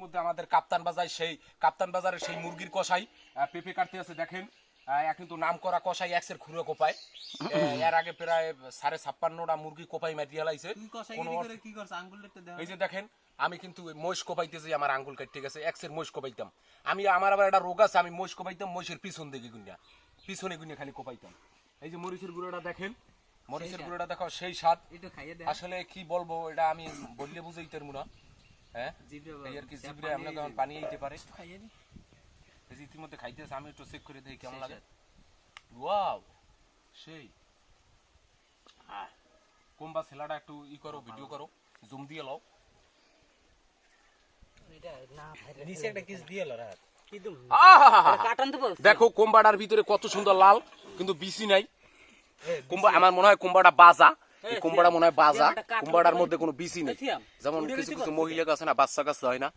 ইতিমধ্যে আমাদের কাপ্তান বাজারের সেই মুরগির কষাই পেঁপে কাটতে আছে দেখেন। কিন্তু নাম করা কষাই এক্সের খুঁড়ো কোপায়। এর আগে প্রায় 56.5টা মুরগি কোপাই মারিয়া লাইছে। এই যে দেখেন আমি কিন্তু মহিষ কোপাইতেছি, আমার আঙ্গুল কাটতে গেছে। এক্সের মহিষ কোপাইতাম আমি, আমার আবার একটা রোগ আছে, আমি মহিষ কোপাইতাম মহিষের পিছন দিকে গুনিয়া, পিছনে গুনিয়া খালি কোপাইতাম। এই যে মরিচের গুঁড়োটা দেখেন, মরিচের গুঁড়োটা দেখো সেই স্বাদ। আসলে কি বলবো, এটা আমি বললে বুঝাইতে পারবো না। হ্যাঁ এই আর কি, জিভরে আমরা কেমন পানি আইতে পারে। এই যে ইতিমধ্যে খাইতেছে, আমি একটু চেক করে দেখি কেমন লাগে। ওয়াও সেই কোম্বা ছেলাটা একটু ই করো, ভিডিও করো, জুম দিয়ে লও। দেখো কোম্বাটার ভিতরে কত সুন্দর লাল, কিন্তু বিসি নাই। কুম্বা আমার মনে হয় কুম্বাটা বাজা, কুম্বাটা মনে হয় বাজা, কুম্বাটার মধ্যে কোনো বিসি নেই। যেমন কিছু কিছু মহিলা আছে না, বাচ্চা কাছে হয় না।